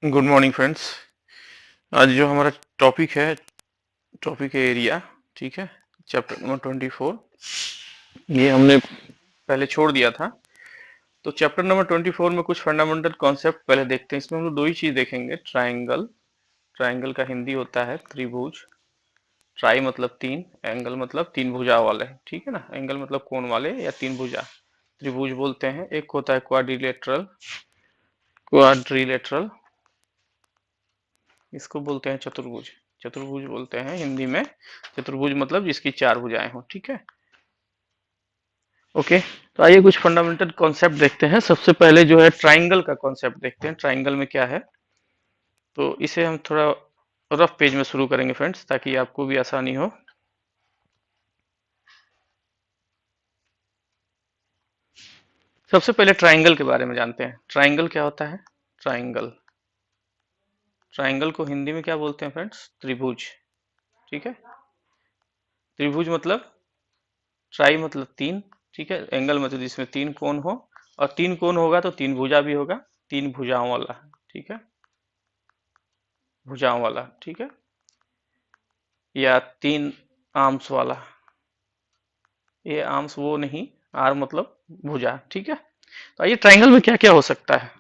Good morning friends. आज जो हमारा टॉपिक है एरिया। ठीक है। चैप्टर नंबर 24 ये हमने पहले छोड़ दिया था। तो चैप्टर नंबर 24 में कुछ फंडामेंटल कॉन्सेप्ट पहले देखते हैं। इसमें हम लोग दो ही चीज देखेंगे। ट्राइंगल, ट्राइंगल का हिंदी होता है त्रिभुज। ट्राई मतलब तीन, एंगल मतलब तीन भुजा वाले। ठीक है ना, एंगल मतलब कोण वाले या तीन भुजा, त्रिभुज बोलते हैं। एक होता है क्वाड्रिलेटरल, क्वाड्रिलेटरल इसको बोलते हैं चतुर्भुज। चतुर्भुज बोलते हैं हिंदी में। चतुर्भुज मतलब जिसकी चार भुजाएं हो। ठीक है, ओके। तो आइए कुछ फंडामेंटल कॉन्सेप्ट देखते हैं। सबसे पहले जो है ट्राइंगल का कॉन्सेप्ट देखते हैं। ट्राइंगल में क्या है, तो इसे हम थोड़ा रफ पेज में शुरू करेंगे फ्रेंड्स, ताकि आपको भी आसानी हो। सबसे पहले ट्राइंगल के बारे में जानते हैं। ट्राइंगल क्या होता है? ट्राइंगल, ट्राइंगल को हिंदी में क्या बोलते हैं फ्रेंड्स? त्रिभुज। ठीक है, त्रिभुज मतलब ट्राई मतलब तीन। ठीक है, एंगल मतलब जिसमें तीन कोण हो, और तीन कोण होगा तो तीन भुजा भी होगा, तीन भुजाओं वाला। ठीक है, भुजाओं वाला। ठीक है, या तीन आर्म्स वाला। ये आर्म्स वो नहीं, आर्म मतलब भुजा। ठीक है, तो आइए ट्राइंगल में क्या क्या हो सकता है।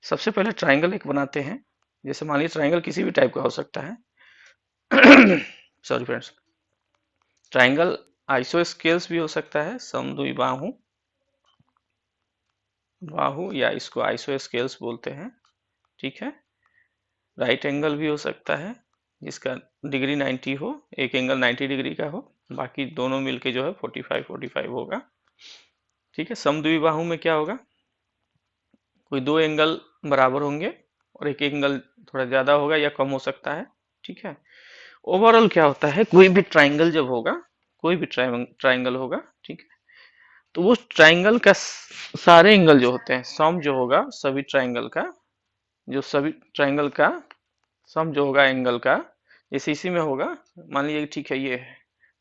सबसे पहले ट्राइंगल एक बनाते हैं। जैसे मान लीजिए ट्राइंगल किसी भी टाइप का हो सकता है। Sorry friends. ट्राइंगल आइसोस्केल्स भी हो सकता है, समद्विबाहु बाहु, या इसको आइसोस्केल्स बोलते हैं। ठीक है, राइट एंगल भी हो सकता है, जिसका डिग्री 90 हो, एक एंगल 90 डिग्री का हो, बाकी दोनों मिलके जो है 45 होगा। ठीक है, समद्विबाहु में क्या होगा, कोई दो एंगल बराबर होंगे और एक एंगल थोड़ा ज्यादा होगा या कम हो सकता है। ठीक है, ओवरऑल क्या होता है, कोई भी ट्राइंगल जब होगा, कोई भी ट्राइंगल होगा, ठीक है, तो वो ट्राइंगल का सारे एंगल जो होते हैं, सम जो होगा सभी ट्राइंगल का, जो सभी ट्राइंगल का सम जो होगा एंगल का, जैसे इसी में होगा। मान लीजिए ठीक है, ये है,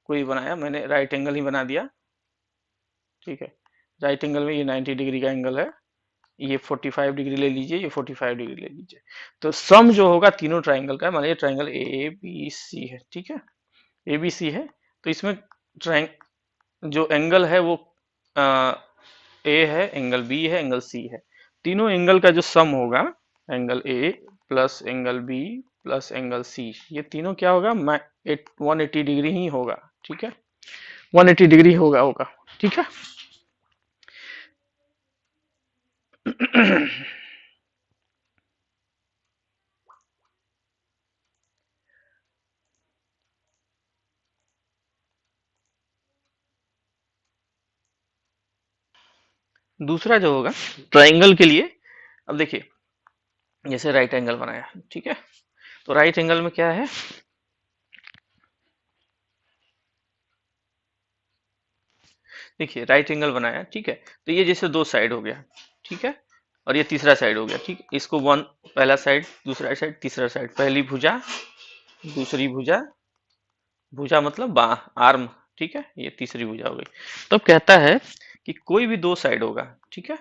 कोई बनाया मैंने, राइट एंगल ही बना दिया। ठीक है, राइट एंगल में ये 90 डिग्री का एंगल है, ये 45 डिग्री ले लीजिए, ये 45 डिग्री ले लीजिए। तो सम जो होगा तीनों ट्राइंगल का, मान लीजिए ट्राइंगल ए बी सी है। ठीक है, ए बी सी है, तो इसमें ट्राइंग जो एंगल है वो ए है, एंगल बी है, एंगल सी है। तीनों एंगल का जो सम होगा, angle A plus angle B plus angle C, ये तीनों क्या होगा, 180 डिग्री ही होगा। ठीक है, 180 डिग्री होगा होगा। ठीक है। दूसरा जो होगा ट्राइंगल के लिए, अब देखिए जैसे राइट एंगल बनाया। ठीक है, तो राइट एंगल में क्या है, देखिए राइट एंगल बनाया। ठीक है, तो ये जैसे दो साइड हो गया। ठीक है, और ये तीसरा साइड हो गया। ठीक है, इसको वन, पहला साइड, दूसरा साइड, तीसरा साइड, पहली भुजा, दूसरी भुजा, भुजा मतलब बाह, आर्म। ठीक है, ये तीसरी भुजा हो गई। तो अब कहता है कि कोई भी दो साइड होगा। ठीक है,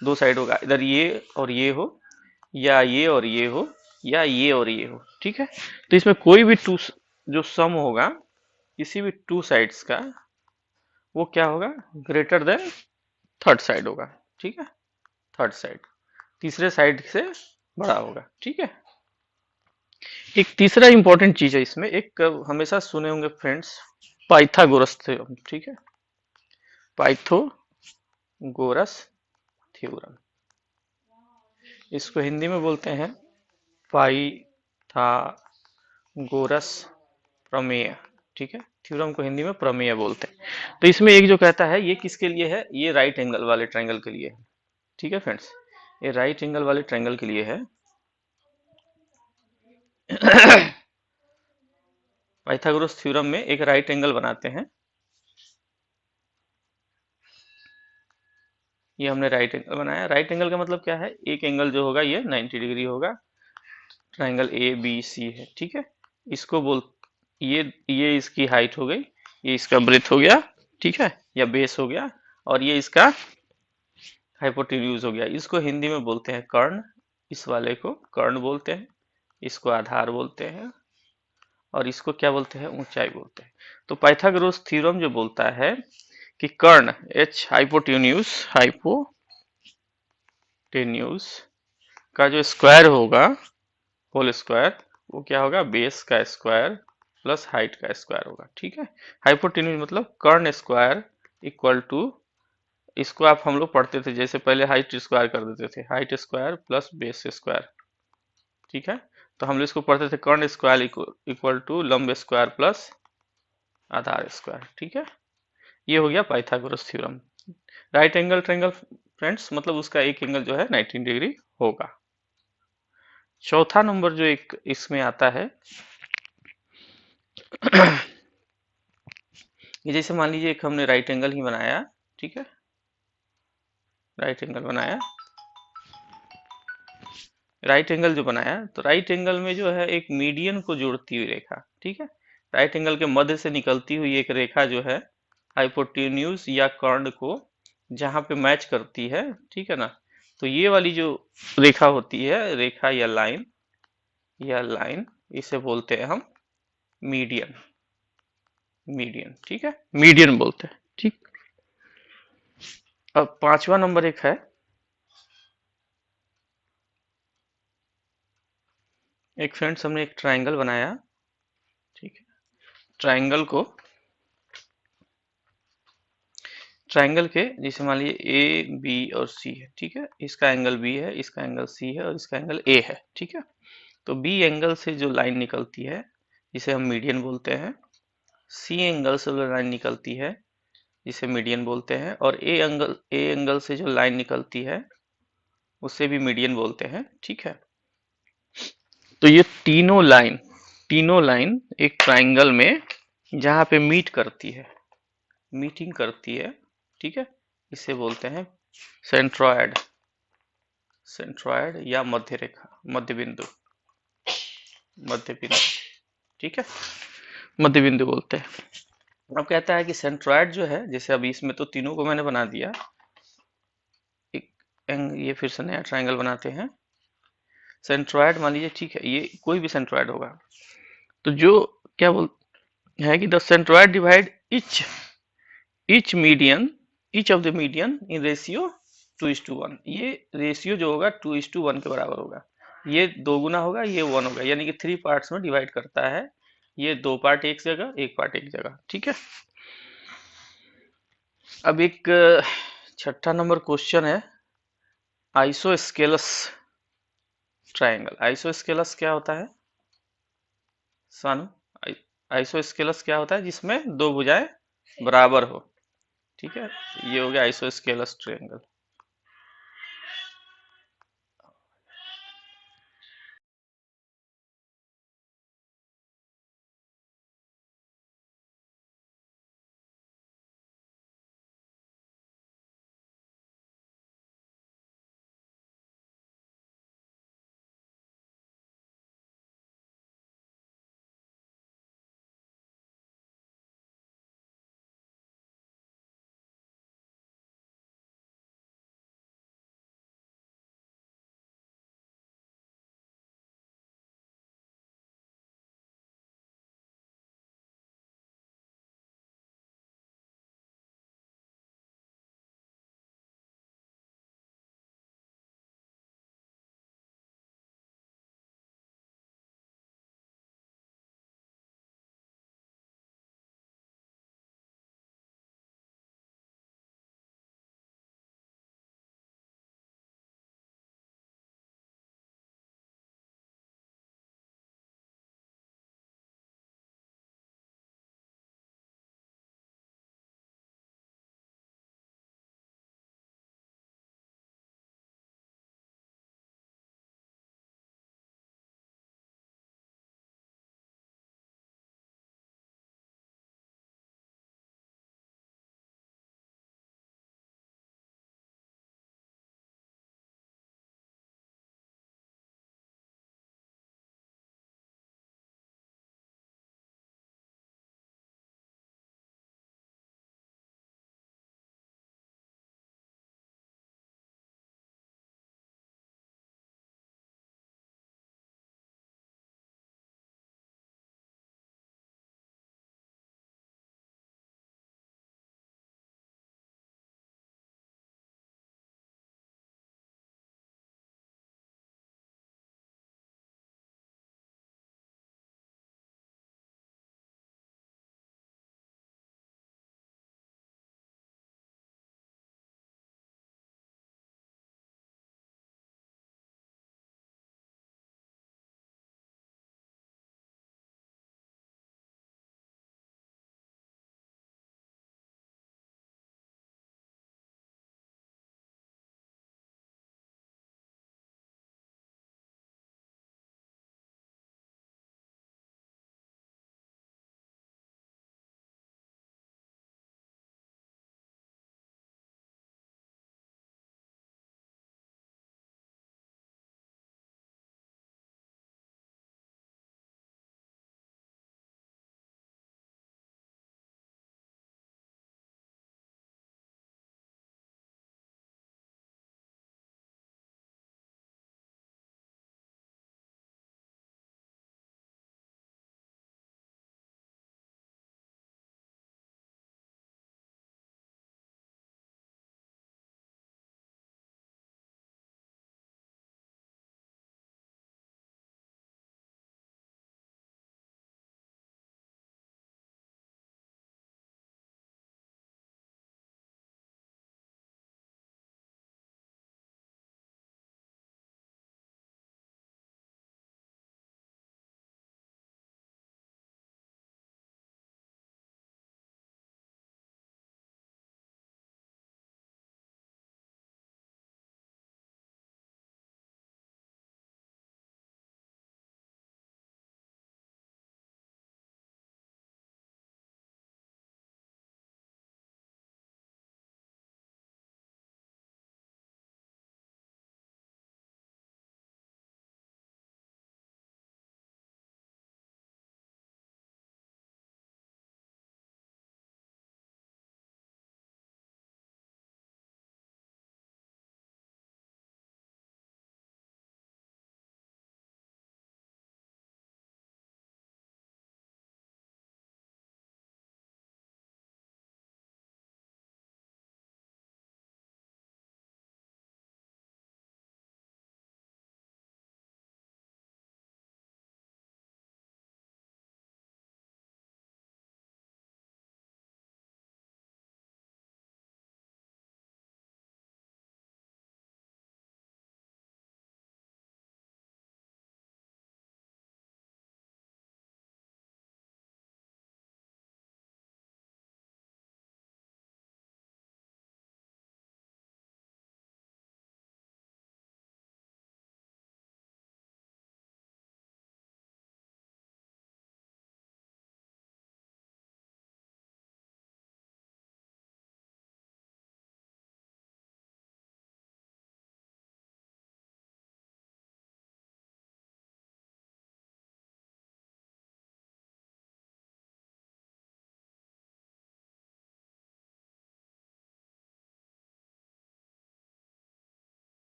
दो साइड होगा, इधर ये और ये हो, या ये और ये हो, या ये और ये हो। ठीक है, तो इसमें कोई भी टू जो सम होगा किसी भी टू साइड्स का, वो क्या होगा, ग्रेटर देन थर्ड साइड होगा। ठीक है, थर्ड साइड तीसरे साइड से बड़ा होगा। ठीक है, एक तीसरा इंपॉर्टेंट चीज है इसमें, एक हमेशा सुने होंगे फ्रेंड्स, पाइथागोरस थ्योरम। ठीक है, पाइथागोरस थ्योरम, इसको हिंदी में बोलते हैं पाइथागोरस प्रमेय। ठीक है, थ्योरम को हिंदी में प्रमेय बोलते हैं। तो इसमें एक जो कहता है, ये किसके लिए है, ये राइट एंगल वाले ट्रायंगल के लिए है। ठीक है फ्रेंड्स, ये राइट एंगल वाले ट्रायंगल के लिए है। पाइथागोरस थ्योरम में एक राइट एंगल बनाते हैं। ये हमने राइट एंगल बनाया। राइट एंगल का मतलब क्या है, एक एंगल जो होगा ये 90 डिग्री होगा। ट्राइंगल ए बी सी है। ठीक है, इसको बोल, ये इसकी हाइट हो गई, ये इसका ब्रेथ हो गया। ठीक है, या बेस हो गया, और ये इसका हाइपोटेन्यूज हो गया। इसको हिंदी में बोलते हैं कर्ण, इस वाले को कर्ण बोलते हैं, इसको आधार बोलते हैं, और इसको क्या बोलते हैं, ऊंचाई बोलते हैं। तो पाइथागोरस थ्योरम जो बोलता है कि कर्ण एच हाइपोटेन्यूज का जो स्क्वायर होगा, होल स्क्वायर, वो क्या होगा, बेस का स्क्वायर प्लस हाइट का स्क्वायर होगा। ठीक है, हाइपोटेन्यूज मतलब कर्ण स्क्वायर इक्वल टू, इसको आप हम लोग पढ़ते थे जैसे पहले हाइट स्क्वायर कर देते थे, height square plus base square. ठीक है, तो हम लोग इसको पढ़ते थे कर्ण स्क्वायर इक्वल टू लंब स्क्वायर प्लस आधार स्क्वायर। ठीक है, ये हो गया Pythagoras theorem. Right angle triangle friends, मतलब उसका एक एंगल जो है 90 डिग्री होगा। चौथा नंबर जो एक इसमें आता है ये जैसे मान लीजिए एक हमने राइट एंगल ही बनाया। ठीक है, राइट एंगल बनाया, राइट एंगल जो बनाया, तो राइट एंगल में जो है एक मीडियन को जोड़ती हुई रेखा। ठीक है, राइट एंगल के मध्य से निकलती हुई एक रेखा जो है हाइपोटेन्यूज या कर्ण को जहां पे मैच करती है। ठीक है ना, तो ये वाली जो रेखा होती है, रेखा या लाइन, इसे बोलते हैं हम मीडियन। मीडियन, ठीक है, मीडियन बोलते हैं। ठीक, अब पांचवा नंबर एक है, एक फ्रेंड्स हमने एक ट्रायंगल बनाया। ठीक है, ट्रायंगल को, ट्रायंगल के जैसे मान लीजिए ए बी और सी है। ठीक है, इसका एंगल बी है, इसका एंगल सी है और इसका एंगल ए है। ठीक है, तो बी एंगल से जो लाइन निकलती है जिसे हम मीडियन बोलते हैं, सी एंगल से जो लाइन निकलती है जिसे मीडियन बोलते हैं, और ए एंगल से जो लाइन निकलती है उसे भी मीडियन बोलते हैं। ठीक है, तो ये तीनों लाइन एक ट्रायंगल में जहां पे मीटिंग करती है। ठीक है, इसे बोलते हैं सेंट्रॉयड, सेंट्रॉयड या मध्य रेखा, मध्य बिंदु, मध्य बिंदु। ठीक है, मध्य बिंदु बोलते हैं। अब कहता है कि सेंट्रॉयड जो है, जैसे अभी इसमें तो तीनों को मैंने बना दिया, एक ये फिर से नया ट्रायंगल बनाते हैं। सेंट्रॉयड मान लीजिए, ठीक है, ये कोई भी सेंट्रॉयड होगा, तो जो क्या बोल है कि the centroid divide etch median, each of the median in ratio 2:1। ये रेशियो जो होगा 2:1 के बराबर होगा। ये दो गुना होगा, ये 1 होगा, यानी कि 3 पार्ट्स में डिवाइड करता है। ये 2 पार्ट एक जगह, 1 पार्ट एक जगह। ठीक है, अब एक छठा नंबर क्वेश्चन है, आइसोस्केलस ट्रायंगल। आइसोस्केलस क्या होता है सानू? आइसोस्केलस क्या होता है? जिसमें दो भुजाएं बराबर हो। ठीक है, ये हो गया आइसोस्केलस ट्रायंगल।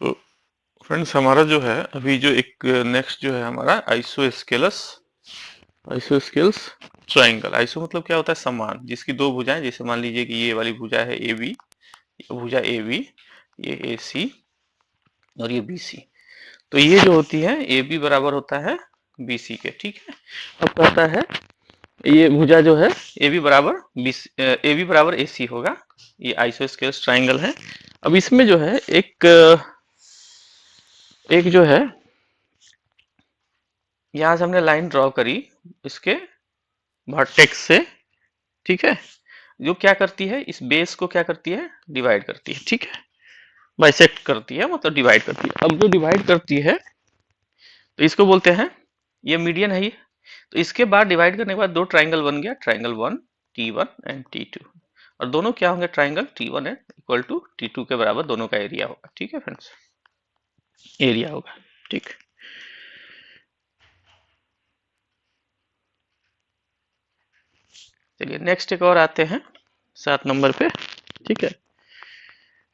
तो फ्रेंड्स हमारा जो है अभी जो एक नेक्स्ट जो है हमारा आइसोस्केलस आइसोस्केल्स ट्राइंगल। आइसो मतलब क्या होता है? समान, जिसकी दो भुजाएं, जैसे मान लीजिए कि ये वाली भुजा है ए बी, भुजा ए बी, ये ए सी और ये बी सी। तो ये जो होती है ए बी बराबर होता है बी सी के, ठीक है। अब कहता है ये भुजा जो है ए बी बराबर ए बी बराबर ए सी होगा। ये आइसोस्केल्स ट्राइंगल है। अब इसमें जो है एक जो है यहां से हमने लाइन ड्रॉ करी इसके वर्टेक्स से, ठीक है, जो क्या करती है इस बेस को क्या करती है? डिवाइड करती है, ठीक है, बाइसेक्ट करती है, मतलब डिवाइड करती है। अब जो डिवाइड करती है तो इसको बोलते हैं, ये मीडियन है ये। तो इसके बाद डिवाइड करने के बाद दो ट्राइंगल बन गया, triangle one T one and T two, और दोनों क्या होंगे? Triangle T one and equal to T two के बराबर दोनों का एरिया होगा, ठीक है फ्रेंड्स, एरिया होगा, ठीक। चलिए नेक्स्ट एक और आते हैं 7 नंबर पे, ठीक है।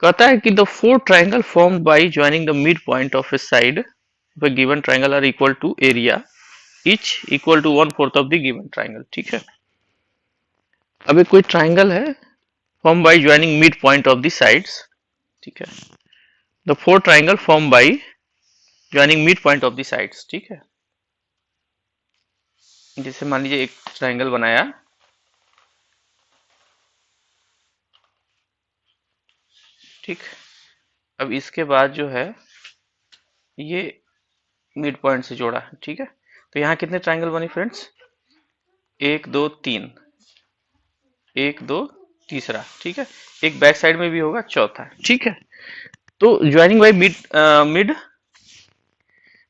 कहता है कि the four triangle formed by joining the mid point of a side of a given triangle are equal to area each equal to 1/4 of the given triangle, ठीक है। अब एक कोई ट्राइंगल है form by joining mid point of the sides, ठीक है। The four triangle form by joining mid point of the sides, ठीक है। जैसे मान लीजिए एक ट्राइंगल बनाया, ठीक। अब इसके बाद जो है ये मिड पॉइंट से जोड़ा है, ठीक है। तो यहाँ कितने ट्राइंगल बने फ्रेंड्स? एक दो तीन, एक दो तीसरा, ठीक है। एक बैक साइड में भी होगा, चौथा, ठीक है। तो joining by mid mid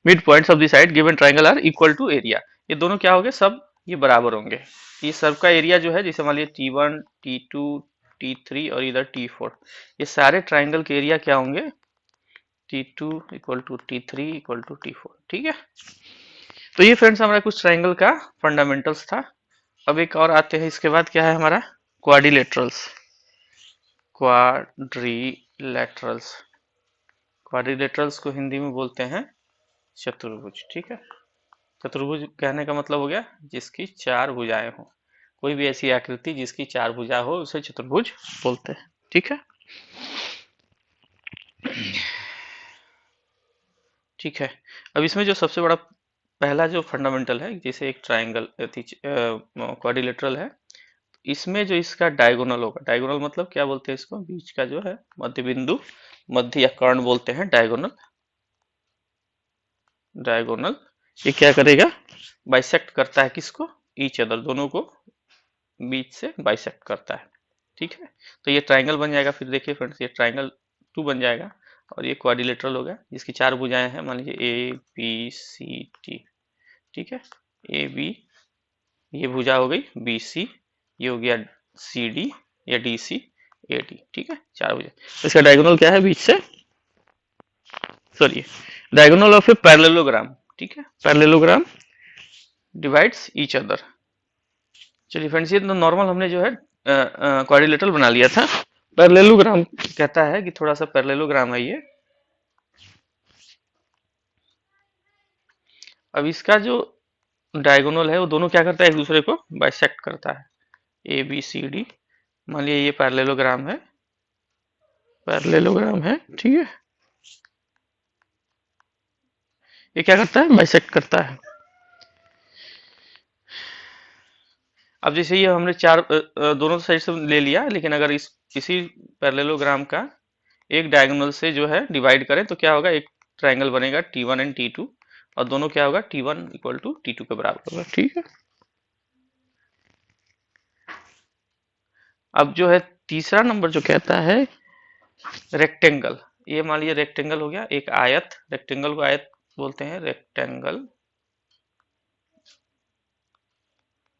mid points of the side given triangle are equal to area. ये दोनों क्या होंगे? सब ये बराबर होंगे। ये सब का एरिया जो है, जैसे मान लीजिए T one T two T three और इधर टी फोर, ये सारे ट्राइंगल के एरिया क्या होंगे? T two equal to T three equal to T four, ठीक है। तो ये फ्रेंड्स हमारा कुछ ट्राइंगल का फंडामेंटल्स था। अब एक और आते हैं, इसके बाद क्या है हमारा? क्वाड्रिलेटरल्स। क्वाड्रिलेटरल्स, क्वाड्रिलेटरल्स को हिंदी में बोलते हैं चतुर्भुज, ठीक है। चतुर्भुज कहने का मतलब हो गया जिसकी चार भुजाएं हो, कोई भी ऐसी आकृति जिसकी चार भुजा हो उसे चतुर्भुज बोलते हैं, ठीक है। ठीक है। अब इसमें जो सबसे बड़ा पहला जो फंडामेंटल है, जैसे एक ट्राइंगल क्वाड्रिलेटरल है, इसमें जो इसका डायगोनल होगा, डायगोनल मतलब क्या बोलते हैं इसको? बीच का जो है मध्य बिंदु, मध्य या कर्ण बोलते हैं डायगोनल। डायगोनल ये क्या करेगा? बाइसेक्ट करता है किसको? ईच अदर, दोनों को बीच से बाइसेक्ट करता है, ठीक है। तो ये ट्राइंगल बन जाएगा। फिर देखिए फ्रेंड्स, ये ट्राइंगल 2 बन जाएगा और ये क्वाड्रिलेटरल होगा जिसकी चार भुजाएं हैं, मान लीजिए ए बी सी टी, ठीक है। ए बी, ये भुजा हो गई बी सी, ये हो गया सी डी या डी सी ए डी, ठीक है, चार भुजा। तो इसका डायगोनल क्या है? बीच से, sorry, diagonal of a parallelogram, ठीक है, पैरेललोग्राम डिवाइड्स ईच अदर। चलिए फ्रेंड्स, ये तो नॉर्मल हमने जो है क्वाड्रिलेटरल बना लिया था। पैरेललोग्राम कहता है कि थोड़ा सा पैरेललोग्राम है ये। अब इसका जो डायगोनल है वो दोनों क्या करता है? एक दूसरे को बाइसेक्ट करता है, ए बी सी डी। मान लिया ये पैरेललोग्राम है, पैरेललोग्राम है, ठीक है। ये क्या करता है? बाइसेक्ट करता है। अब जैसे ये हमने चार दोनों साइड से ले लिया, लेकिन अगर इसी पैरेललोग्राम का एक डायगोनल से जो है डिवाइड करें तो क्या होगा? एक ट्राइंगल बनेगा T one and T two, और दोनों क्या होगा? T one equal to T two के बराबर होगा, ठीक है। अब जो है तीसरा नंबर जो कहता है रेक्टेंगल। ये मान लीजिए रेक्टेंगल हो गया, एक आयत, रेक्टेंगल को आयत बोलते हैं, रेक्टेंगल,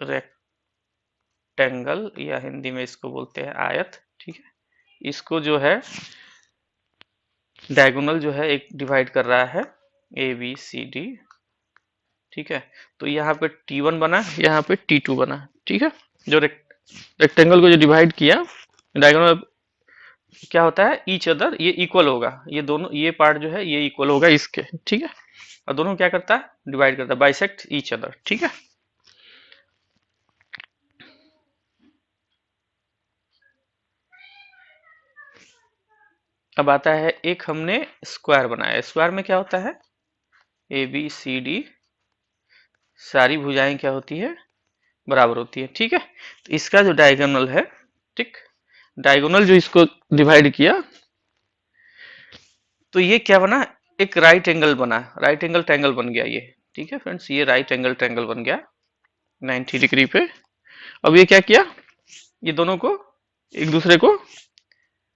रेक्टेंगल या हिंदी में इसको बोलते हैं आयत, ठीक है। इसको जो है डायगोनल जो है एक डिवाइड कर रहा है ए बी सी डी, ठीक है। तो यहाँ पे T1 बना, यहाँ पे T2 बना, ठीक है। जो रेक्टेंगल को जो डिवाइड किया, डायगोनल क्या होता है, ईच अदर, ये इक्वल होगा, ये दोनों, ये पार्ट जो है ये इक्वल होगा इसके, ठीक है। और दोनों क्या करता है, डिवाइड करता है, बाइसेक्ट ईच अदर, ठीक है। अब आता है एक हमने स्क्वायर बनाया, स्क्वायर में क्या होता है, ए बी सी डी सारी भुजाएं क्या होती है, बराबर होती है, ठीक है। तो इसका जो डायगोनल है, ठीक, डायगोनल जो इसको डिवाइड किया, तो ये क्या बना, एक राइट एंगल बना, राइट एंगल ट्रायंगल बन गया ये, ठीक है फ्रेंड्स, ये राइट एंगल ट्रायंगल बन गया 90 डिग्री पे। अब ये क्या किया, ये दोनों को एक दूसरे को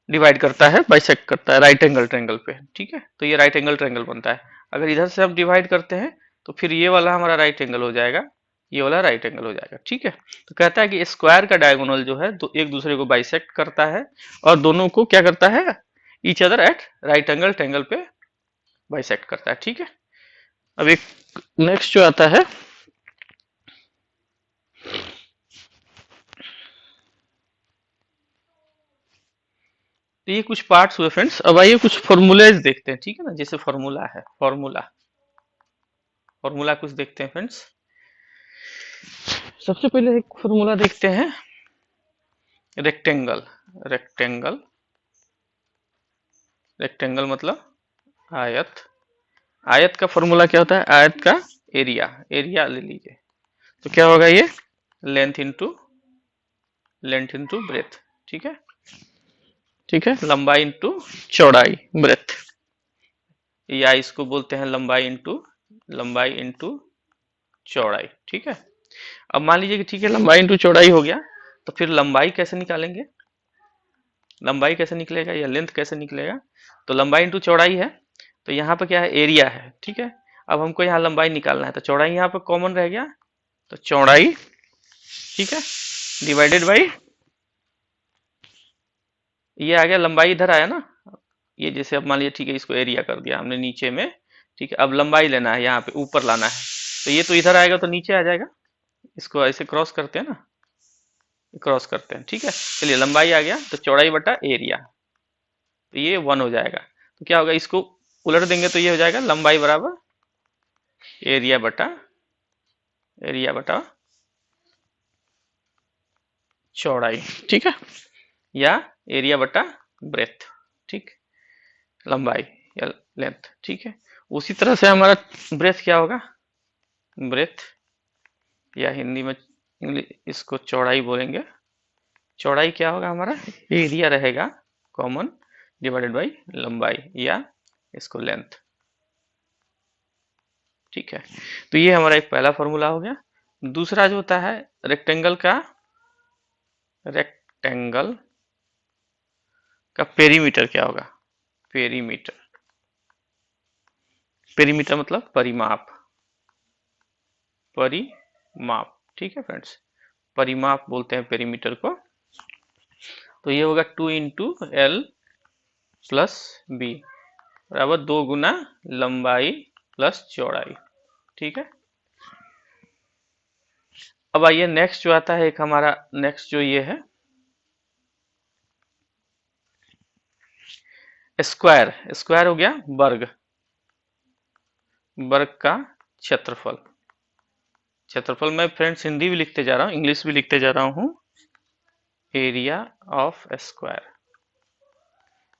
डिवाइड करता है, बाइसेक्ट करता है राइट एंगल ट्रायंगल पे, ठीक है। तो ये राइट एंगल ट्रायंगल बनता है। अगर इधर से हम डिवाइड करते हैं तो फिर ये वाला हमारा राइट एंगल हो जाएगा, ये वाला राइट एंगल हो जाएगा, ठीक है। तो कहता है कि स्क्वायर का डायगोनल जो है एक दूसरे को बाइसेक्ट करता है और दोनों को क्या करता है, each other at right angle triangle पे बाइसेक्ट करता है, ठीक है। अब एक नेक्स्ट जो आता है, तो ये कुछ पार्ट्स हुए फ्रेंड्स। अब आइए कुछ फॉर्मूलेज देखते हैं, ठीक है ना। जैसे फॉर्मूला है, फॉर्मूला फॉर्मूला कुछ देखते हैं फ्रेंड्स। सबसे पहले एक फॉर्मूला देखते हैं, रेक्टेंगल, रेक्टेंगल, रेक्टेंगल मतलब आयत। आयत का फॉर्मूला क्या होता है, आयत का एरिया, एरिया ले लीजिए। तो क्या होगा ये, लेंथ इंटू ब्रेथ, ठीक है, ठीक है, लंबाई इंटू चौड़ाई, ब्रेथ, या इसको बोलते हैं लंबाई इंटू चौड़ाई, ठीक है। अब मान लीजिए कि ठीक है, लंबाई इंटू चौड़ाई हो गया, तो फिर लंबाई कैसे निकालेंगे, लंबाई कैसे निकलेगा या लेंथ कैसे निकलेगा। तो लंबाई इंटू चौड़ाई है, तो यहाँ पे क्या है, एरिया है, ठीक है। अब हमको यहाँ लंबाई निकालना है, तो चौड़ाई यहाँ पे कॉमन रह गया, तो चौड़ाई, ठीक है, डिवाइडेड बाई, ये आ गया, लंबाई इधर आया ना, ये जैसे अब मान लीजिए ठीक है, इसको एरिया कर दिया हमने नीचे में, ठीक है। अब लंबाई लेना है, यहाँ पे ऊपर लाना है, तो ये तो इधर आएगा तो नीचे आ जाएगा, इसको ऐसे क्रॉस करते हैं ना, क्रॉस करते हैं, ठीक है। चलिए लंबाई आ गया, तो चौड़ाई बटा एरिया, तो ये 1 हो जाएगा। तो क्या होगा, इसको उलट देंगे तो ये हो जाएगा लंबाई बराबर एरिया बटा, एरिया बटा चौड़ाई, ठीक है, या एरिया बटा ब्रेथ, ठीक, लंबाई या लेंथ, ठीक है। उसी तरह से हमारा ब्रेथ क्या होगा, ब्रेथ, या हिंदी में इसको चौड़ाई बोलेंगे। चौड़ाई क्या होगा हमारा, एरिया रहेगा कॉमन डिवाइडेड बाई लंबाई, या इसको लेंथ, ठीक है। तो ये हमारा एक पहला फॉर्मूला हो गया। दूसरा जो होता है रेक्टेंगल का, रेक्टेंगल का पेरीमीटर क्या होगा, पेरीमीटर, पेरीमीटर मतलब परिमाप, परिमाप, ठीक है फ्रेंड्स, परिमाप बोलते हैं पेरीमीटर को। तो ये होगा 2 इंटू एल प्लस बी बराबर 2 गुना लंबाई प्लस चौड़ाई, ठीक है। अब आइए नेक्स्ट जो आता है एक हमारा, नेक्स्ट जो ये है स्क्वायर, स्क्वायर हो गया वर्ग, वर्ग का क्षेत्रफल, क्षेत्रफल मैं फ्रेंड्स हिंदी भी लिखते जा रहा हूँ, इंग्लिश भी लिखते जा रहा हूँ, area of square,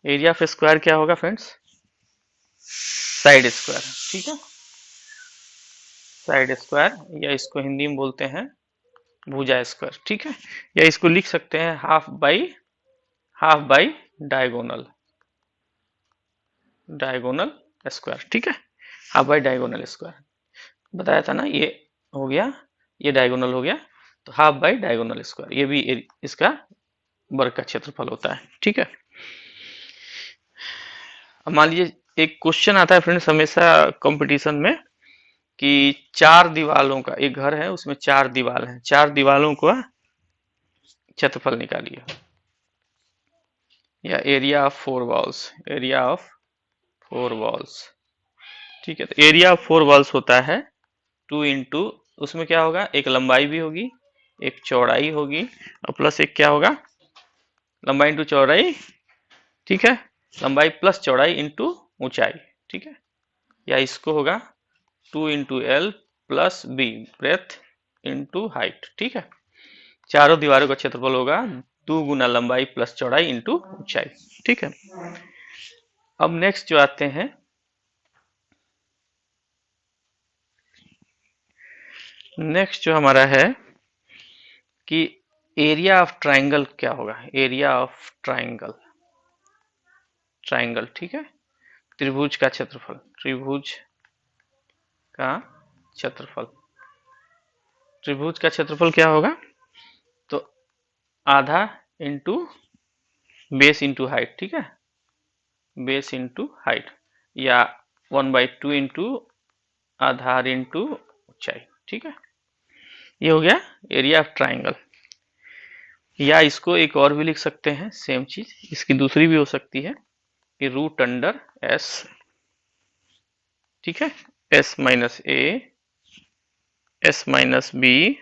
area of square क्या होगा फ्रेंड्स, साइड स्क्वायर, ठीक है, साइड स्क्वायर, या इसको हिंदी में बोलते हैं भुजा स्क्वायर, ठीक है। या इसको लिख सकते हैं half by diagonal, diagonal square, ठीक है, हाफ बाई डायगोनल स्क्वायर, बताया था ना, ये हो गया, ये डायगोनल हो गया, तो हाफ बाई डायगोनल स्क्वायर, ये भी इसका वर्ग का क्षेत्रफल होता है, ठीक है। अब मान लीजिए एक क्वेश्चन आता है फ्रेंड्स हमेशा कंपटीशन में, कि 4 दीवालों का एक घर है, उसमें 4 दीवार है, 4 दीवालों का क्षेत्रफल निकालिए, या area of 4 walls, area of 4 walls, ठीक है। तो एरिया ऑफ 4 वॉल्स होता है 2 इंटू, उसमें क्या होगा, एक लंबाई भी होगी, एक चौड़ाई होगी, और प्लस एक क्या होगा, लंबाई इंटू चौड़ाई ठीक है, लंबाई प्लस चौड़ाई इंटू ऊंचाई, ठीक है, या इसको होगा 2 into L plus B breadth into height, ठीक है। चारों दीवारों का क्षेत्रफल होगा 2 गुना लंबाई प्लस चौड़ाई इंटू ऊंचाई, ठीक है। अब नेक्स्ट जो आते हैं, नेक्स्ट जो हमारा है कि एरिया ऑफ ट्राइंगल क्या होगा, एरिया ऑफ ट्राइंगल, ट्राइंगल, ठीक है, त्रिभुज का क्षेत्रफल, त्रिभुज का क्षेत्रफल, त्रिभुज का क्षेत्रफल क्या होगा, तो आधा इंटू बेस इंटू हाइट, ठीक है, बेस इंटू हाइट, या 1/2 इंटू आधार इंटू ऊंचाई, ठीक है। ये हो गया एरिया ऑफ ट्राइंगल। या इसको एक और भी लिख सकते हैं सेम चीज, इसकी दूसरी भी हो सकती है कि रूट अंडर एस, ठीक है, S minus A, S minus B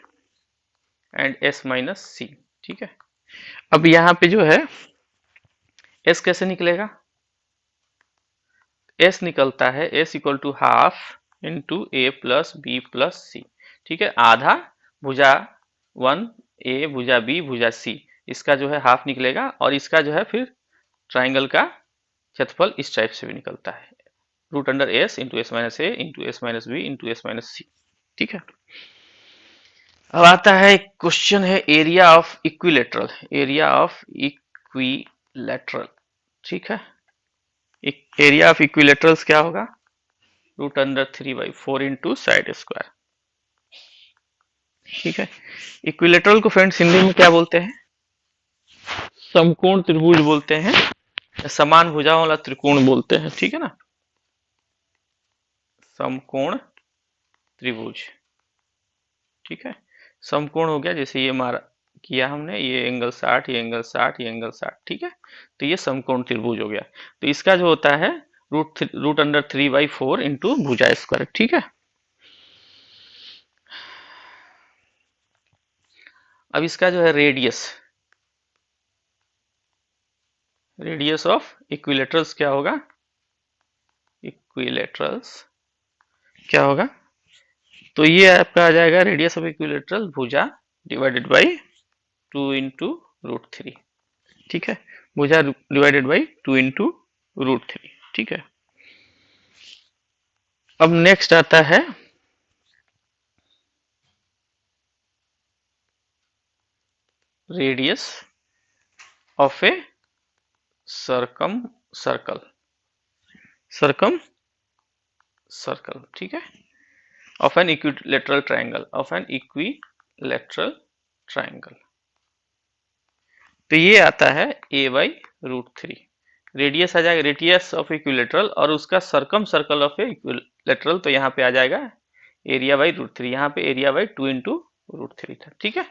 and S minus C, ठीक है। अब यहाँ पे जो है एस कैसे निकलेगा, एस निकलता है S equal to half into A plus B plus C, ठीक है, आधा भुजा 1 ए भुजा बी भुजा सी, इसका जो है हाफ निकलेगा, और इसका जो है फिर ट्राइंगल का क्षेत्रफल इस टाइप से भी निकलता है, root under S into S minus A into S minus B into S minus C, ठीक है। अब आता है क्वेश्चन है area of equilateral, area of equilateral, ठीक है। एरिया ऑफ इक्विलेटरल्स क्या होगा, root under 3/4 into side square, ठीक है। इक्विलेटरल को फ्रेंड्स हिंदी में क्या बोलते हैं, समकोण त्रिभुज बोलते हैं, समान भुजाओं वाला त्रिकोण बोलते हैं, ठीक है ना, समकोण त्रिभुज, ठीक है। समकोण हो गया जैसे ये मारा किया हमने, ये एंगल 60, ये एंगल 60, ये एंगल 60, ठीक है, तो ये समकोण त्रिभुज हो गया। तो इसका जो होता है रूट अंडर 3/4 इंटू भुजा स्क्वायर, ठीक है। अब इसका जो है रेडियस, रेडियस ऑफ इक्विलेटरल्स क्या होगा, इक्विलेटरल्स क्या होगा, तो ये आपका आ जाएगा रेडियस ऑफ इक्विलेटरल भुजा डिवाइडेड बाई 2 इंटू रूट 3, ठीक है, भुजा डिवाइडेड बाई 2 इंटू रूट 3, ठीक है। अब नेक्स्ट आता है radius of A circum circle, circum circle, ठीक है, of an equilateral triangle, of an equilateral triangle, तो ये आता है a बाई रूट 3, रेडियस आ जाएगा रेडियस ऑफ इक्विलेटरल, और उसका सर्कम सर्कल ऑफ इक्विलेटरल, तो यहाँ पे आ जाएगा एरिया बाई रूट 3, यहाँ पे एरिया बाई 2 इंटू रूट 3 था, ठीक है।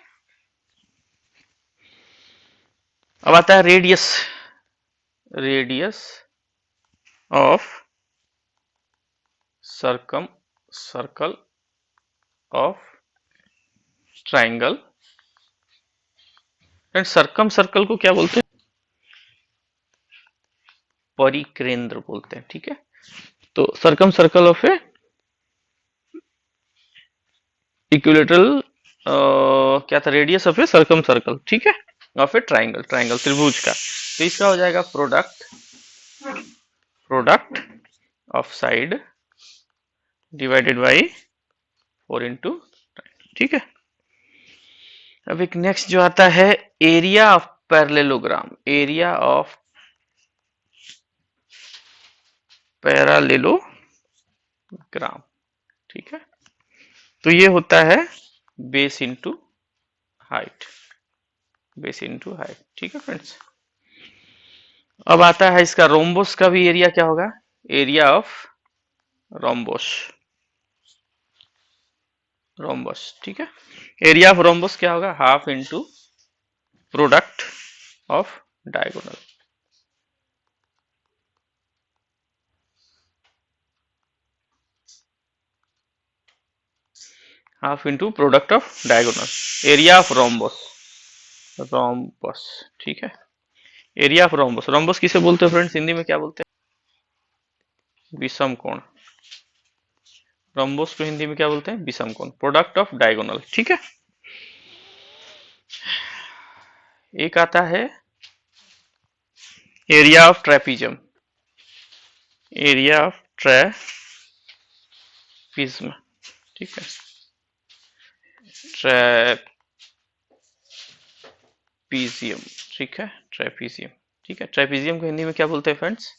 अब आता है radius, radius of circum circle of triangle, and circum circle को क्या बोलते हैं, परिकेंद्र बोलते हैं, ठीक है। तो circum circle of A equilateral क्या था, radius of A circum circle, ठीक है, ऑफ ए ट्राइंगल, ट्राइंगल त्रिभुज का, तो इसका हो जाएगा product, product of side divided by 4 into, ठीक है। अब एक नेक्स्ट जो आता है area of parallelogram, area of parallelogram, ठीक है, तो ये होता है base into height, base into height, ठीक है फ्रेंड्स। अब आता है इसका रोम्बोस का भी एरिया क्या होगा, एरिया ऑफ रोम्बोस, रोम्बस, ठीक है, एरिया ऑफ रोम्बस क्या होगा, half into product of diagonal, half into product of diagonal, area of rhombus, rhombus, ठीक है। एरिया ऑफ रोम्बस, रोम्बस किसे बोलते हैं फ्रेंड्स हिंदी में, क्या बोलते हैं? विषम कोण। रोम्बस को हिंदी में क्या बोलते हैं? विषम कोण, प्रोडक्ट ऑफ डायगोनल। ठीक है। एक आता है area of trapezium, area of trapezium. ठीक है, ट्रेपीजियम। ठीक है, ट्रेपीजियम। ठीक है, ट्रेपीजियम को हिंदी में क्या बोलते हैं फ्रेंड्स,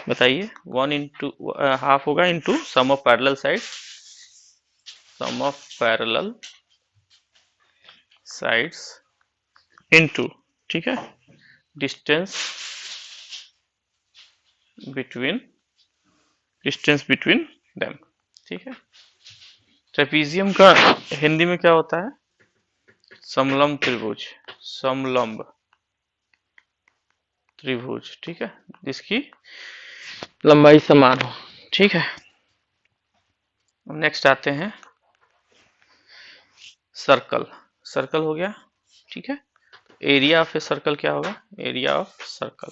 बताइए? 1 इंटू हाफ होगा into sum of parallel side, sum of parallel sides into, ठीक है, distance between, distance between them. ठीक है, ट्रेपीजियम का हिंदी में क्या होता है? समलंब त्रिभुज, समलंब त्रिभुज। ठीक है, जिसकी लंबाई समान हो। ठीक है, नेक्स्ट आते हैं सर्कल। सर्कल हो गया। ठीक है, एरिया ऑफ ए सर्कल क्या होगा? Area of circle,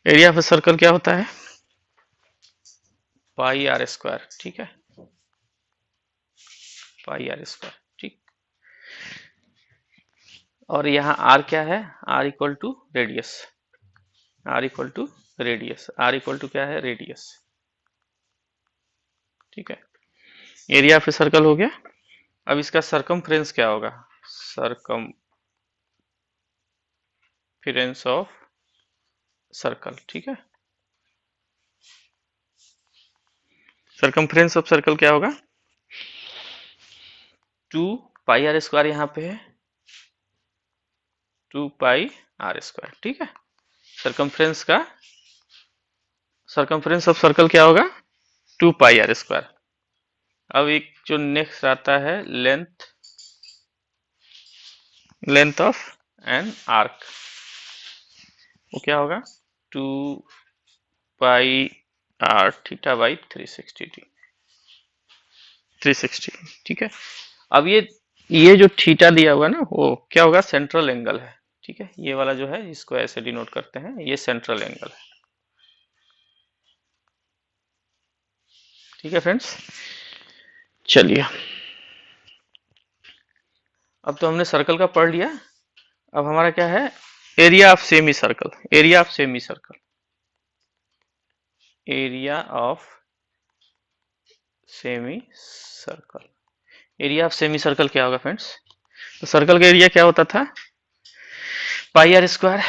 area of a circle क्या होता है? पाई आर स्क्वायर। ठीक है, पाई आर स्क्वायर। ठीक, और यहाँ आर क्या है? R equal to radius, R equal to radius, R equal to क्या है? रेडियस। ठीक है, एरिया ऑफ ए सर्कल हो गया। अब इसका सरकमफ्रेंस क्या होगा? Circumference of circle. ठीक है, सरकमफ्रेंस ऑफ सर्कल क्या होगा? 2 पाई आर स्क्वायर, यहाँ पे है 2 पाई आर स्क्वायर। ठीक है, सरकमफ्रेंस का, सरकमफ्रेंस ऑफ सर्कल क्या होगा? 2 पाई आर स्क्वायर। अब एक जो नेक्स्ट आता है length, length of an arc, वो क्या होगा? 2 पाई आर थीटा बाई 360 360। ठीक है, अब ये जो थीटा दिया हुआ ना, वो क्या होगा? सेंट्रल एंगल है। ठीक है, ये वाला जो है इसको ऐसे डिनोट करते हैं, ये सेंट्रल एंगल है। ठीक है फ्रेंड्स, चलिए अब तो हमने सर्कल का पढ़ लिया। अब हमारा क्या है? Area of semi circle, area of semi circle, area of semi circle. Area of semi circle क्या होगा फ्रेंड्स? तो सर्कल का एरिया क्या होता था? पाई आर स्क्वायर।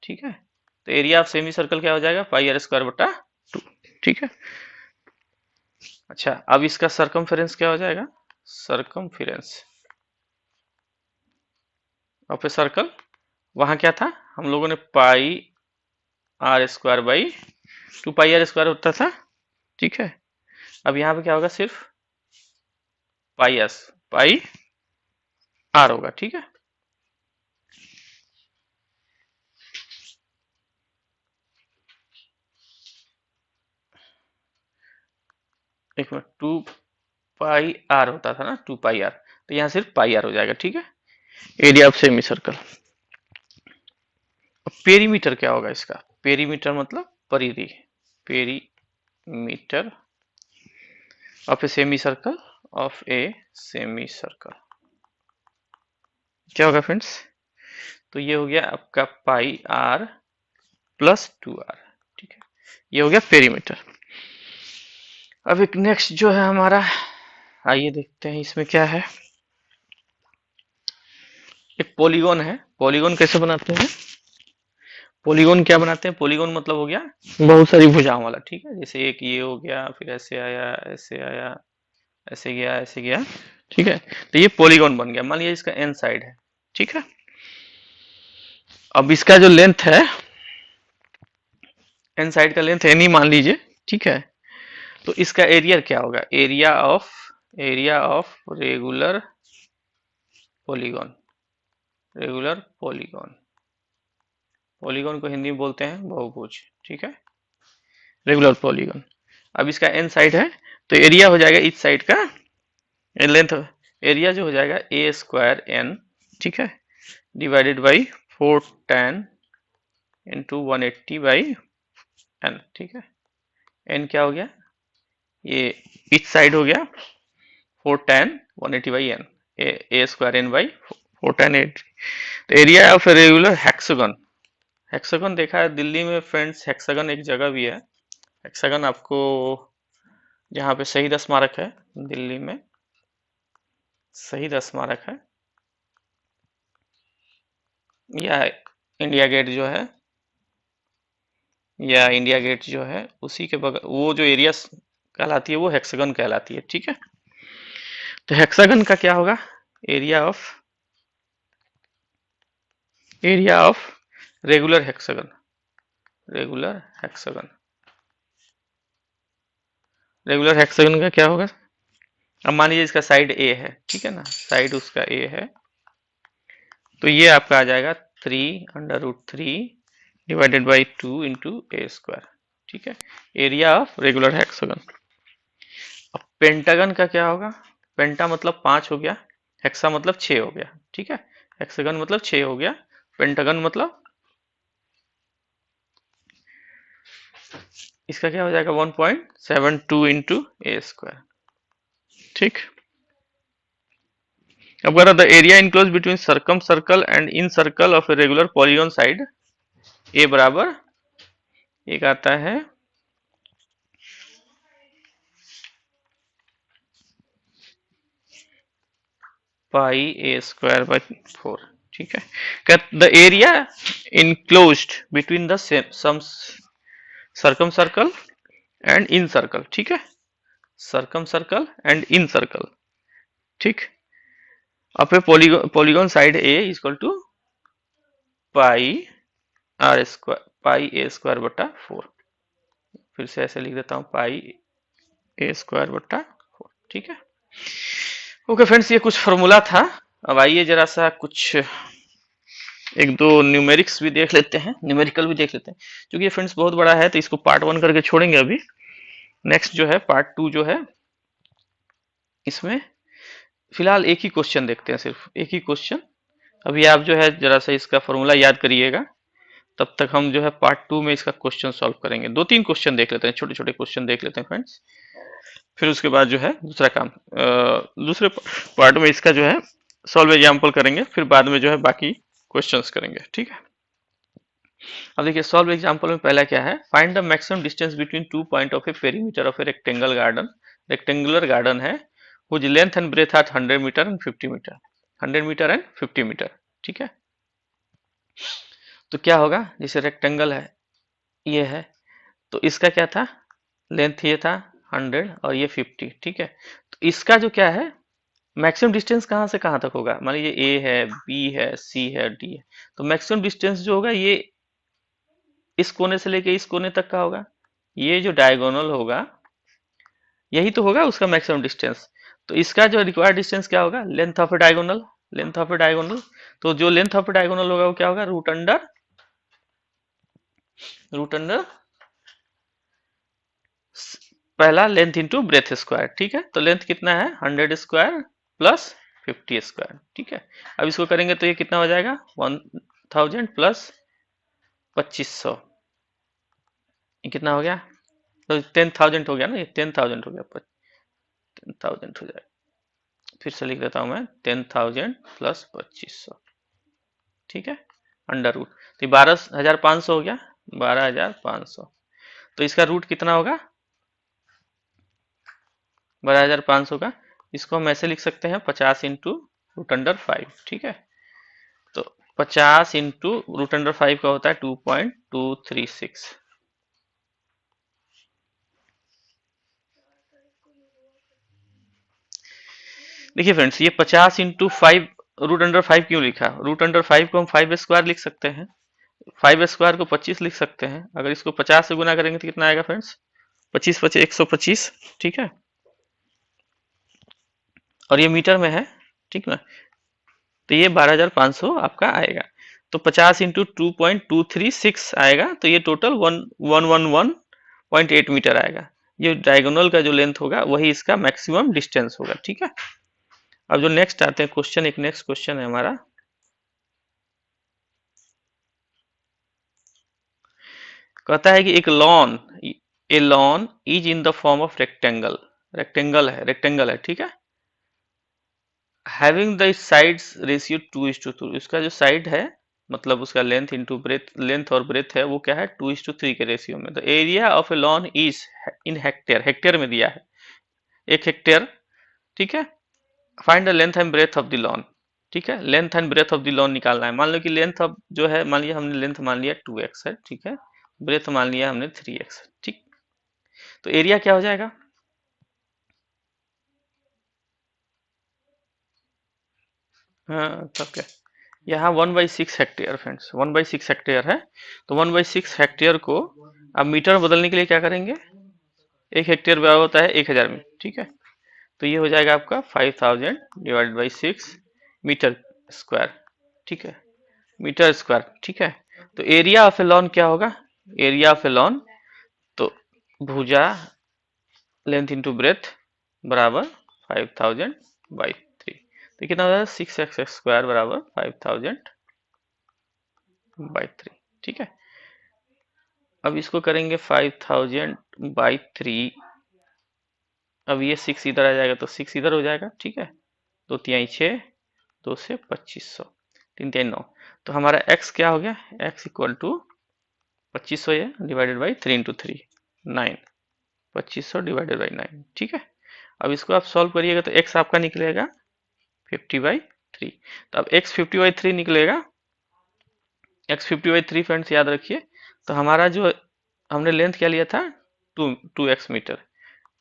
ठीक है, तो एरिया ऑफ सेमी सर्कल क्या हो जाएगा? पाई आर स्क्वायर बटा 2। ठीक है, अच्छा अब इसका सरकमफेरेंस क्या हो जाएगा? सरकमफेरेंस ऑफ ए सर्कल, वहां क्या था? हम लोगों ने pi are square by 2 pi are square होता था। ठीक है, अब यहाँ पे क्या होगा? सिर्फ पाई एस, पाई आर होगा। ठीक है, एक मिनट, 2 पाई आर होता था ना, 2 पाई आर, तो यहाँ सिर्फ पाई आर हो जाएगा। ठीक है, area of semi circle. Perimeter क्या होगा इसका? पेरीमीटर मतलब परिधि, perimeter of a semi circle, of a semi circle क्या होगा फ्रेंड्स? तो ये हो गया आपका पाई आर प्लस 2 आर। ठीक है, ये हो गया पेरीमीटर। अब एक नेक्स्ट जो है हमारा, आइए देखते हैं इसमें क्या है। एक पॉलीगॉन है। पॉलीगॉन कैसे बनाते हैं? पॉलीगॉन क्या बनाते हैं? पॉलीगॉन मतलब हो गया बहुत सारी भुजाओं वाला। ठीक है, जैसे एक ये हो गया, फिर ऐसे आया, ऐसे आया, ऐसे गया, ऐसे गया। ठीक है, तो ये पॉलीगॉन बन गया। मान लिया इसका एन साइड है। ठीक है, अब इसका जो लेंथ है, एन साइड का लेंथ एन ही मान लीजिए। ठीक है, तो इसका एरिया क्या होगा? Area of regular polygon, regular polygon, polygon को हिंदी में बोलते हैं बहुभुज। ठीक है, रेगुलर पॉलीगॉन। अब इसका एन साइड है, तो एरिया हो जाएगा इस साइड का, लेंथ, एरिया जो हो जाएगा ए स्क्वायर एन, ठीक है, divided by 4tan into 180/n, ठीक है। n क्या हो गया, ये इस साइड हो गया 4tan 180/n, A square n by 4tan 8। तो area of regular hexagon, hexagon देखा है दिल्ली में फ्रेंड्स, हेक्सागन एक जगह भी है। हेक्सागन आपको जहाँ पे शहीद स्मारक है दिल्ली में, शहीद स्मारक है, या इंडिया गेट जो है, या इंडिया गेट जो है उसी के बगल वो जो एरिया कहलाती है वो हेक्सागन कहलाती है, ठीक है। तो हेक्सागन का क्या होगा, area of regular hexagon, regular hexagon, regular hexagon का क्या होगा। अब मान लीजिए इसका साइड ए है, ठीक है ना, साइड उसका ए है, तो ये आपका आ जाएगा 3√3 divided by 2 into A square, ठीक है, एरिया ऑफ रेगुलर हेक्सागन। अब पेंटागन का क्या होगा, पेंटा मतलब 5 हो गया, हेक्सा मतलब 6 हो गया, ठीक है, हेक्सागन मतलब 6 हो गया, पेंटागन मतलब इसका क्या हो जाएगा 1.72 इंटू ए स्क्वायर, ठीक। अब कह रहा था area enclose between circum circle and in circle of a regular polygon side, A बराबर एक आता है पाई ए स्क्वायर बाई 4, ठीक है। The area enclosed between the sum circum circle and in circle, ठीक है, circum circle and in circle, ठीक। अब polygon side a equal to pi are square, pi a square बटा 4, फिर से ऐसे लिख देता हूँ पाई ए स्क्वायर बटा 4, ठीक है। ओके फ्रेंड्स, ये कुछ फॉर्मूला था। अब आइए जरा सा कुछ एक दो न्यूमेरिक्स भी देख लेते हैं, न्यूमेरिकल भी देख लेते हैं, क्योंकि ये फ्रेंड्स बहुत बड़ा है तो इसको पार्ट 1 करके छोड़ेंगे अभी। नेक्स्ट जो है पार्ट 2 जो है, इसमें फिलहाल एक ही क्वेश्चन देखते हैं, सिर्फ एक ही क्वेश्चन। अभी आप जो है जरा सा इसका फॉर्मूला याद करिएगा, तब तक हम जो है पार्ट 2 में इसका क्वेश्चन सॉल्व करेंगे। 2-3 क्वेश्चन देख लेते हैं, छोटे छोटे क्वेश्चन देख लेते हैं फ्रेंड्स, फिर उसके बाद जो है दूसरा काम दूसरे पार्ट में इसका जो है सॉल्व एग्जाम्पल करेंगे, फिर बाद में जो है बाकी क्वेश्चंस करेंगे, ठीक है। अब देखिए सॉल्व एग्जाम्पल में पहला क्या है, find the maximum distance between 2 point of a perimeter of a rectangle garden, rectangular garden है, whose length and breadth are 100 metre and 50 metre, 100 metre and 50 metre, ठीक है। तो क्या होगा, जैसे रेक्टेंगल है ये है, तो इसका क्या था, लेंथ ये था 100 और ये 50, ठीक है। तो इसका जो क्या है मैक्सिमम डिस्टेंस कहाँ से कहाँ तक होगा, मान लीजिए ए है, बी है, सी है, डी है, तो मैक्सिमम डिस्टेंस जो होगा ये इस कोने से लेके इस कोने तक का होगा, ये जो डायगोनल होगा यही तो होगा उसका मैक्सिमम डिस्टेंस। तो इसका जो रिक्वायर्ड डिस्टेंस क्या होगा, length of A diagonal, length of A diagonal. तो जो लेंथ ऑफ ए डायगोनल होगा वो क्या होगा, रूट अंडर पहला लेंथ इंटू ब्रेथ स्क्वायर, ठीक है। तो लेंथ कितना है 100 स्क्वायर प्लस 50 स्क्वायर, ठीक है। अब इसको करेंगे तो ये कितना हो जाएगा 1000 प्लस 2500, ये कितना हो गया, तो 10,000 हो गया ना, ये 10,000 हो गया, 10,000 हो जाएगा। फिर से लिख देता हूं मैं 10,000 प्लस 2500, ठीक है, अंडर रूट, तो 12,500 हो गया, 12,500। तो इसका रूट कितना होगा 12,500 का, इसको हम ऐसे लिख सकते हैं 50 इंटू √5, ठीक है। तो 50 इंटू √5 का होता है 2.236। देखिए फ्रेंड्स, ये 50 इंटू 5 √5 क्यों लिखा, √5 को हम 5 स्क्वायर लिख सकते हैं, 5 स्क्वायर को 25 लिख सकते हैं, अगर इसको 50 से गुना करेंगे तो कितना आएगा फ्रेंड्स, 25 125, ठीक है, और ये मीटर में है, ठीक ना, तो ये 12,500 आपका आएगा। तो 50 इंटू 2.236 आएगा, तो ये टोटल 111.8 मीटर आएगा। ये डायगोनल का जो लेंथ होगा वही इसका मैक्सिमम डिस्टेंस होगा, ठीक है। अब जो नेक्स्ट आते हैं क्वेश्चन, एक नेक्स्ट क्वेश्चन है हमारा, कहता है कि एक lawn, A lawn is in the form of rectangle, rectangle है, ठीक है, हैविंग द साइड्स रेशियो 2:2, उसका जो साइड है मतलब उसका लेंथ इंटू ब्रेथ, लेंथ और ब्रेथ है वो क्या है 2:3 के रेशियो में। The area of a lawn is in hectare, hectare में दिया है 1 हेक्टेयर, ठीक है। Find the length and breadth of the lawn, ठीक है, length and breadth of the lawn निकालना है। मान लो कि लेंथ अब जो है, मान लिया हमने लेंथ मान लिया 2x है, ठीक है, ब्रेथ मान लिया हमने 3x, ठीक। तो एरिया क्या हो जाएगा, हाँ तब क्या, यहाँ 1/6 हेक्टेयर फ्रेंड्स, 1/6 हेक्टेयर है। तो 1/6 हेक्टेयर को अब मीटर में बदलने के लिए क्या करेंगे, 1 हेक्टेयर बराबर होता है 1000 में, ठीक है। तो ये हो जाएगा आपका 5000 डिवाइडेड बाई 6 मीटर स्क्वायर, ठीक है, मीटर स्क्वायर, ठीक है। तो एरिया ऑफ ए लॉन क्या होगा, एरिया ऑफ ए लॉन, तो भुजा लेंथ इंटू ब्रेथ बराबर 5000/3, तो कितना हो जाएगा 6x² बराबर 5000/3, ठीक है। अब इसको करेंगे 5000/3, अब ये 6 इधर आ जाएगा तो 6 इधर हो जाएगा, ठीक है, 2×3 = 6, 2 से 2500, 3×3 = 9। तो हमारा x क्या हो गया, x इक्वल टू 2500 ये डिवाइडेड बाई 3×3 9, 2500 डिवाइडेड बाई 9, ठीक है। अब इसको आप सॉल्व करिएगा तो x आपका निकलेगा 50/3। तो अब x 50/3 निकलेगा, x 50/3 फ्रेंड्स याद रखिए। तो हमारा जो हमने लेंथ क्या लिया था 2x मीटर,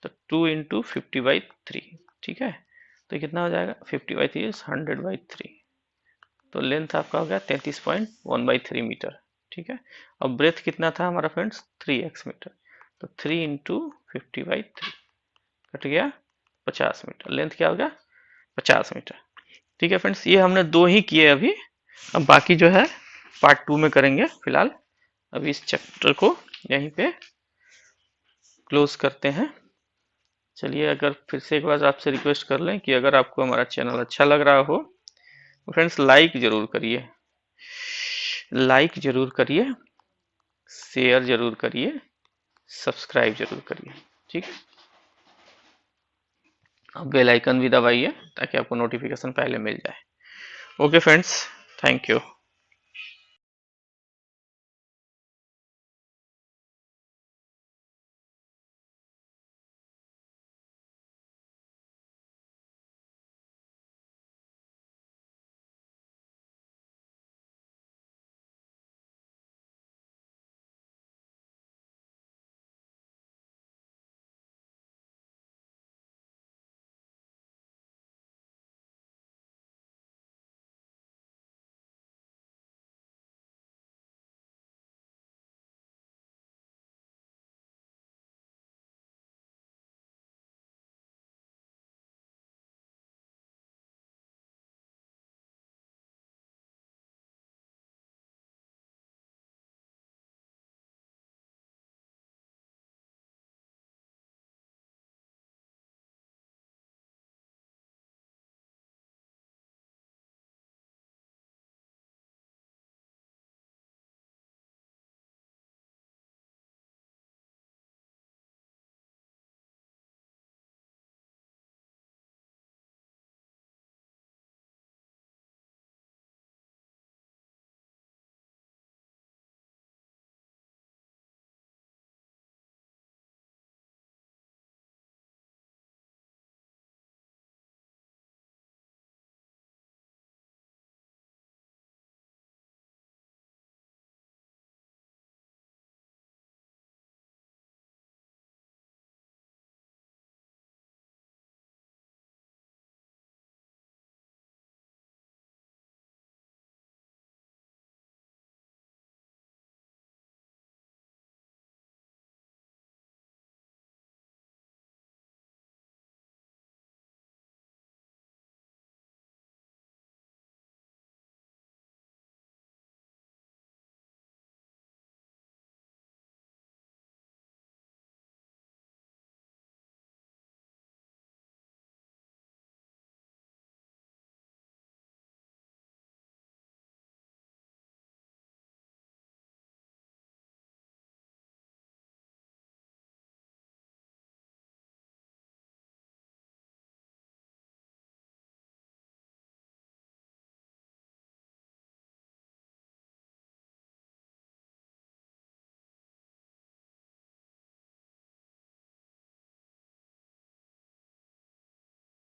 तो 2 इंटू 50/3, ठीक है। तो कितना हो जाएगा 50/3 इज 100/3, तो लेंथ आपका हो गया 33.1/3 मीटर, ठीक है। अब ब्रेथ कितना था हमारा फ्रेंड्स 3x मीटर, तो 3 इंटू 50/3 कट गया 50 मीटर, लेंथ क्या होगा 50 मीटर, ठीक है फ्रेंड्स। ये हमने दो ही किए अभी, अब बाकी जो है पार्ट 2 में करेंगे। फिलहाल अभी इस चैप्टर को यहीं पे क्लोज करते हैं। चलिए, अगर फिर से एक बार आपसे रिक्वेस्ट कर लें कि अगर आपको हमारा चैनल अच्छा लग रहा हो तो फ्रेंड्स लाइक जरूर करिए, लाइक जरूर करिए, शेयर जरूर करिए, सब्सक्राइब जरूर करिए, ठीक है। अब बेल आइकन भी दबाइए ताकि आपको नोटिफिकेशन पहले मिल जाए। Okay friends, thank you.